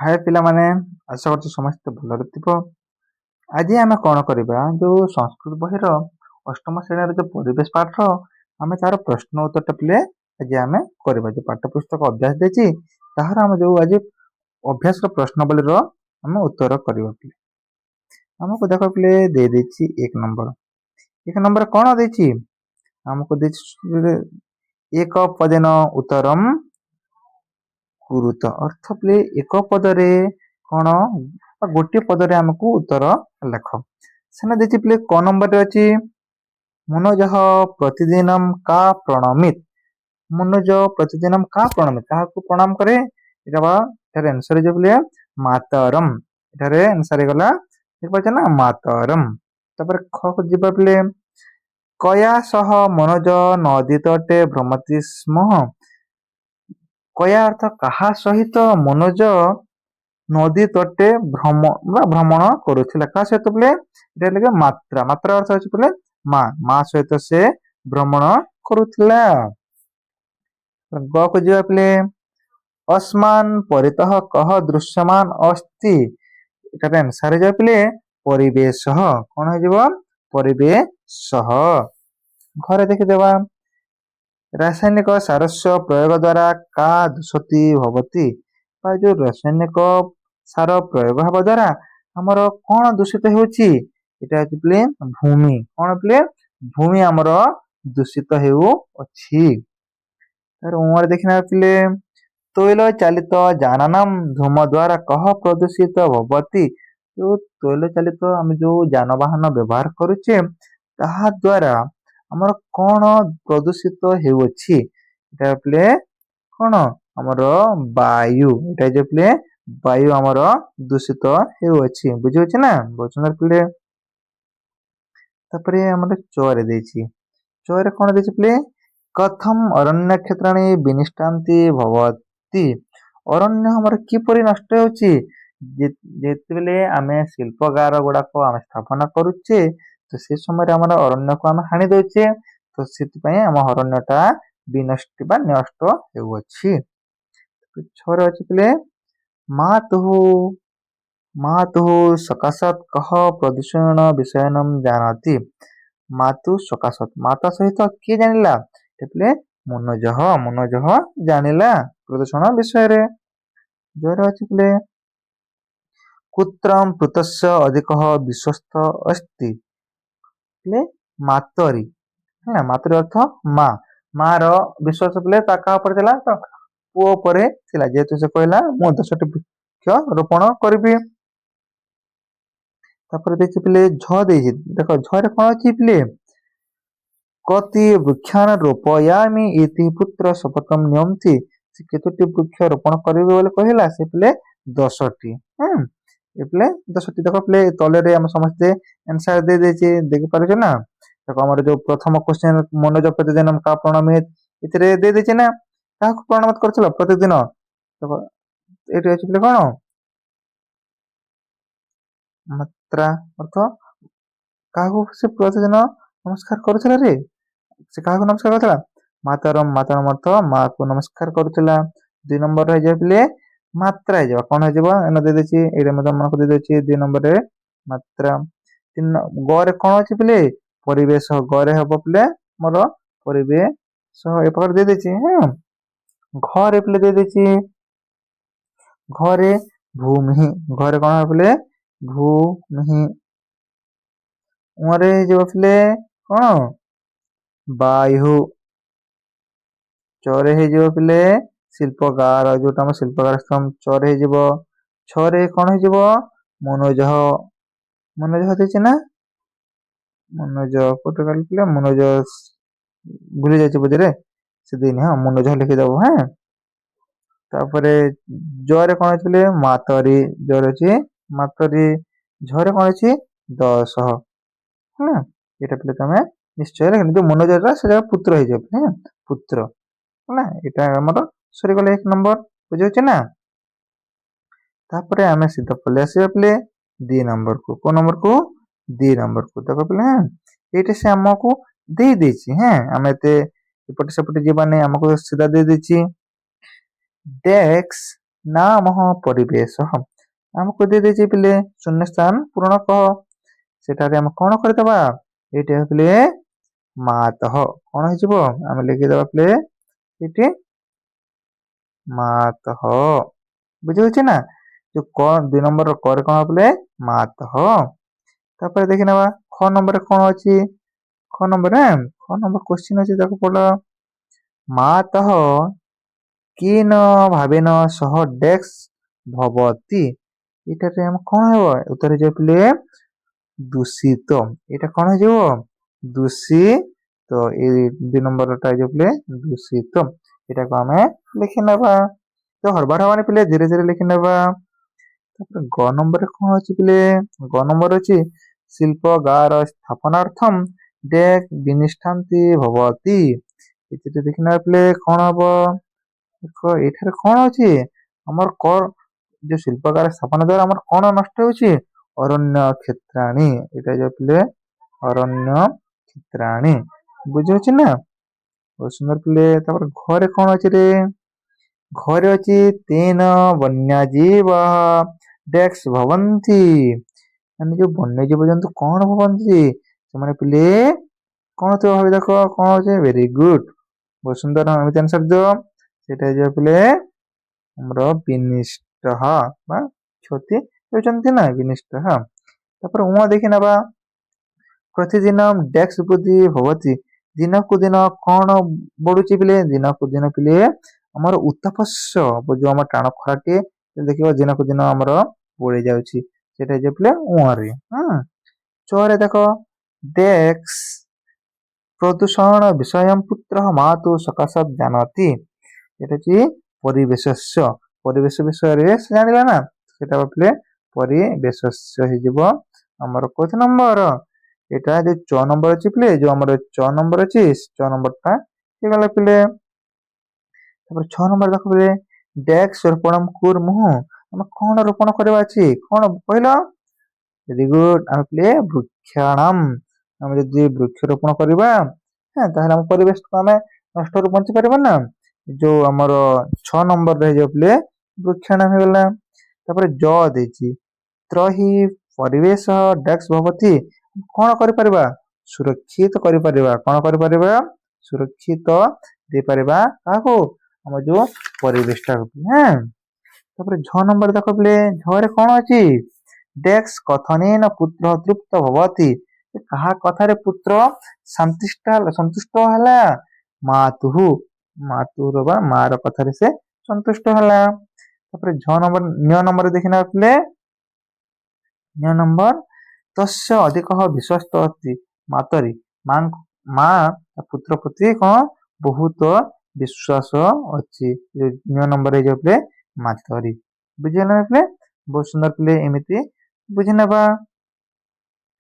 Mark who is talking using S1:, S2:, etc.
S1: हाय पिलामाने आशा करछु समस्त भलरे थिबो। आज आमे कोन करिबा जो संस्कृत बहिर अष्टम श्रेणी जो परिवेश पाठ आमे तार प्रश्न उत्तर पिले आज आमे करिबा जो पाठ्य पुस्तक अभ्यास देछि ताहार आमे जो आज अभ्यास रो प्रश्नावली रो आमे उत्तर करिबा पिले। हमको देखो पिले दे देछि एक नंबर कोन देछि हमको देछि एक पदेन उत्तरम कुरुत अर्थ पिले एक पदरे कोन गोटे पदरे हमको उत्तर लेख सेना देछि पिले क नंबर रे अछि मनोजः प्रतिदिनम का प्रणमित मनोज प्रतिदिनम का प्रणमित काहाको प्रणाम करे एटा बा एटार आंसर जे पिले मातरम एटारे आंसर गला ठीक बात ना मातरम। तापर ख को जिबा पिले कया सह मनोज नदी तटे भ्रमति स्म कया अर्थ काहा सहित मनोज नदी तटे भ्रमण करुथिला का सहित पिले एटा लगे मात्रा मात्रा अर्थ अछि पिले मा सहित से भ्रमण करुथिला। ग को जिबा पिले अस्मान परितः कह दृश्यमान अस्ति एटार आंसर जे पिले परिवेश कोन हो जिवो परिवेश। घरे देखि देबा रासायनिक सारस्य प्रयोग द्वारा का दूषति भवति जो रासायनिक सार प्रयोग हवा द्वारा हमर कोन दूषित होउछि एटा अछि पिले भूमि कोन पिले भूमि हमर दूषित हेउ अछि। तार उमर देखिना पिले तैल चालित जाननम धूम द्वारा कह प्रदूषित भवति जो तैल चालित हम जो जानवाहन व्यवहार करूचे ताहा द्वारा हमर कोन प्रदूषित हेउछि एटा पिले कोन हमर वायु एटा जे पिले वायु हमर दूषित हेउछि बुझियोछि ना बुझना पिले। तापरे हमर चोरे देछि चोरे कोन देछि पिले कथम अरण्य क्षेत्राणि विनिष्टान्ति भवति अरण्य हमर किपरि नष्ट होउछि जेतेबेले आमे शिल्पगार गुडाको आमे स्थापना करूचे तो से समय हमर अरण्य को आमे हानि दोचे तो सेति पय हम अरण्यटा विनष्ट बा नष्ट हेउछि। छोरे अछि पिले मातुः सकाशत कह प्रदूषण विषयनम जानति मातु सकाशत माता सहित के जानिला एप्ले मनोजः जानिला प्रदूषण विषय रे। जोर अछि पिले कुत्रम पृतस्य अधिकः विश्वस्त अस्ति पिले मातरी है मातरी अर्थ माँ रो विश्वास पिले ताका ऊपर देला तो पुओ परे थिला जेतु से कहला मु 10टी वृक्ष रोपण करबी। तापर देखि पिले झ देहि देखो झ रे कोन अछि पिले कति वृक्षान रोपयामि इति पुत्र शपथम नियमति से केतोटी वृक्ष रोपण करबे बोले कहला से पिले 10टी ए पिले 10टी देखो पिले तले रे हम समझते आंसर दे देछि देखि पारछो ना देखो हमर जो प्रथम क्वेश्चन मनोज प्रतिदिनम का प्रणमित इतरे दे देछि ना काहको प्रणमित करछलो प्रतिदिन देखो एटी अछि पिले कोन मात्रा अर्थ काहको से प्रतिदिन नमस्कार करुछला रे से काहको नमस्कार करथला मातरम अर्थ माँ को नमस्कार करुछला। 2 नंबर रह जाय पिले मात्रा हे जाबा कोन हे जाबा एना दे देछि एरे मतलब मन को दे देछि 2 नंबर रे मात्रा 3 ग रे कोन अछि पिले परिवेश ग रे हबो पिले मोर परिवेश ए प्रकार दे देछि घ रे पिले दे देछि घरे भूमि घरे कोन हे पिले भूमि उरे जो पिले कोन वायु चोरे हे जो पिले शिल्पकार जोटा हम शिल्पकार स्तंभ चोरे हे जिवो छोरे कोन हे जिवो मनोजः देछि ना मनोज कोटे काल पिले मनोज भूली जाछि बुझरे से दिन मनोज लिखि दबो तापरे जरे कोन अछि पिले मातरी जरे अछि मातरी झरे कोन अछि 10 एटा पिले तमे निश्चय लेकिन जो मनोजरा से पुत्र हे जाय पुत्र ना एटा हमर सरी गले 1 नंबर बुझियोछ ना। तापरे आमे सीधा पले आसी पिले 2 नंबर को नंबर को 2 नंबर को देखो पिले एटे से हमको दे देछि आमे ते एपटे सेपटे जीवा नै हमको सीधा दे देछि डेस्क ନାମଃ ପରିବେଶ। ଆମକୁ ଦେଇଦେଇଛି ପିଲେ ଶୂନ୍ୟ ସ୍ଥାନ ପୂରଣ କହ। ସେଠାରେ ଆମେ କଣ କରିଦବା? ଏଇଟା ପିଲେ ମାତଃ କଣ ହେଇଯିବ? ଆମେ ଲେଖିଦବା ପିଲେ ଏଠି ମାତଃ। ବୁଝିହଉଛି ନା? ଯୋଉ କ 2 ନମ୍ବର କରେ କଣ ପିଲେ ମାତଃ। ତାପରେ ଦେଖି ନେବା ଖ ନମ୍ବରରେ କଣ ଅଛି? ଖ ନମ୍ବର କ୍ୱେଶ୍ଚିନ୍ ଅଛି ତାକୁ ପଢ। ମାତଃ କିନ ଭାବେନ ସହ ଡେସ୍କ ଭବତି। ଏଇଟାରେ ଆମେ କଣ ହେବ? ଉତ୍ତର ହେଇଯିବ ପିଲେ ଦୂଷିତ। ଏଇଟା କଣ ହେଇଯିବ? ଦୂଷିତ। ଏଇ 2 ନମ୍ବରଟା ହେଇଯିବ ପିଲେ ଦୂଷିତ। ଏଇଟାକୁ ଆମେ ଲେଖି ନେବା। ତ ହରବାର ହବାନି ପିଲେ ଧୀରେ ଧୀରେ ଲେଖି ନେବା। ତାପରେ ଗ ନମ୍ବରରେ କଣ ଅଛି ପିଲେ? ଗ ନମ୍ବର ଅଛି ଶିଳ୍ପଗାର ସ୍ଥାପନାର୍ଥମ୍ ଡେକ୍ ବିନିଷ୍ଠାନ୍ତି ଭବତି। ଏଥିରେ ଦେଖିନେବା ପିଲେ କଣ ହବ? ଦେଖ ଏଠାରେ କଣ ଅଛି? ଆମର ଯୋଉ ଶିଳ୍ପକାର ସ୍ଥାପନ ଦ୍ଵାରା ଆମର କଣ ନଷ୍ଟ ହେଉଛି? ଅରଣ୍ୟ କ୍ଷେତ୍ରାଣୀ। ଏଇଟା ଯୋଉ ପିଲେ ଅରଣ୍ୟ କ୍ଷେତ୍ରାଣୀ। ବୁଝିହଉଛି ନା? ବହୁତ ସୁନ୍ଦର ପିଲେ। ତାପରେ ଘରେ କଣ ଅଛି ରେ? ଘରେ ଅଛି ତେନ ବନ୍ୟଜୀବ ଡେକ୍ସ ଭବନ୍ତି। ମାନେ ଯୋଉ ବନ୍ୟଜୀବ ଜନ୍ତୁ କଣ ଭବନ୍ତି? ସେମାନେ ପିଲେ କଣ ଥିବ ଭାବି ଦେଖ କଣ ହଉଛି? Very good. ବହୁତ ସୁନ୍ଦର ଏମିତି ଆନ୍ସର ଦିଅ। ସେଇଟା ହେଇଯିବ ପିଲେ ଆମର ବିନିଷ୍ଟ ବା କ୍ଷତି ହେଉଛନ୍ତି ନା ବିନିଷ୍ଟ। ତାପରେ ଦେଖି ନେବା ପ୍ରତିଦିନ ଡେସ୍କ ବୃଦ୍ଧି ଭବତି। ଦିନକୁ ଦିନ କଣ ବଢୁଛି ପିଲେ? ଦିନକୁ ଦିନ ପିଲେ ଆମର ଉତ୍ତାପସ୍ୟ ଯୋଉ ଆମର ଟାଣ ଖରାଟିଏ ଦେଖିବ ଦିନକୁ ଦିନ ଆମର ବଢି ଯାଉଛି। ସେଇଟା ହେଇଯିବ ପିଲେ ରେ। ଚରେ ଦେଖ ଡେକ୍ସ ପ୍ରଦୂଷଣ ବିଷୟଂ ପୁତ୍ର ମାତୁ ସକାଶତ ଜାନତି। ଏଟା ଅଛି ପରିବେଶସ୍ୟ। ପରିବେଶ ବିଷୟରେ ସେ ଜାଣିଲା ନା? ସେଟା ପିଲେ ପରିବେଶସ୍ୟ ହେଇଯିବ ଆମର କୋଉ ନମ୍ବର? ଏଇଟା ଯୋଉ 6 ନମ୍ବର ଅଛି ପିଲେ ଯୋଉ ଆମର 6 ନମ୍ବର ଅଛି 6 ନମ୍ବର ଟା ହେଇଗଲା ପିଲେ। ତାପରେ 6 ନମ୍ବର ଦେଖ ପିଲେ ଡେକ୍ସ ରୋପଣମ୍ କୁର୍ମୁଃ। ଆମେ କଣ ରୋପଣ କରିବା ଅଛି? କଣ କହିଲ? Very good. ଆମେ ପିଲେ ବୃକ୍ଷାଣାମ। ଆମେ ଯଦି ବୃକ୍ଷରୋପଣ କରିବା ତାହେଲେ ଆମ ପରିବେଶକୁ ଆମେ ନଷ୍ଟରୁ ବଞ୍ଚି ପାରିବା ନା? ଯୋଉ ଆମର 6 ନମ୍ବରରେ ହେଇଯିବ ପିଲେ ବୃକ୍ଷାଣାମ ହେଇଗଲା। ତାପରେ ଦେଇଛି ତ୍ରହି ପରିବେଶ ଡେସ୍କ ଭବତି। କଣ କରିପାରିବା? ସୁରକ୍ଷିତ କରିପାରିବା। କଣ କରିପାରିବା? ସୁରକ୍ଷିତ ଦେଇପାରିବା କାହାକୁ? ଆମ ଯୋଉ ପରିବେଶଟାକୁ। ତାପରେ 6 ନମ୍ବର ଦେଖ ପିଲେ ଝରେ କଣ ଅଛି? ଡେକ୍ସ କଥନେନ ପୁତ୍ର ତୃପ୍ତ ଭବତି। କାହା କଥାରେ ପୁତ୍ର ସନ୍ତୁଷ୍ଟ ହେଲା? ମାତୁଃ। ମାତୁର ବା ମାର କଥାରେ ସେ ସନ୍ତୁଷ୍ଟ ହେଲା। ତାପରେ ନ୍ୟ ନମ୍ବର ଦେଖିନେବା ପିଲେ ନ୍ୟ ନମ୍ବର ତସ୍ୟ ଅଧିକ ବିଶ୍ୱସ୍ତ ଅସ୍ତି ମାତରି। ମା ପୁତ୍ର ପ୍ରତି କଣ ବହୁତ ବିଶ୍ୱାସ ଅଛି। ନ୍ୟ ନମ୍ବର ହେଇଯିବ ପିଲେ ମାତରି। ବୁଝିଗଲା ପିଲେ? ବହୁତ ସୁନ୍ଦର ପିଲେ ଏମିତି ବୁଝି ନେବା।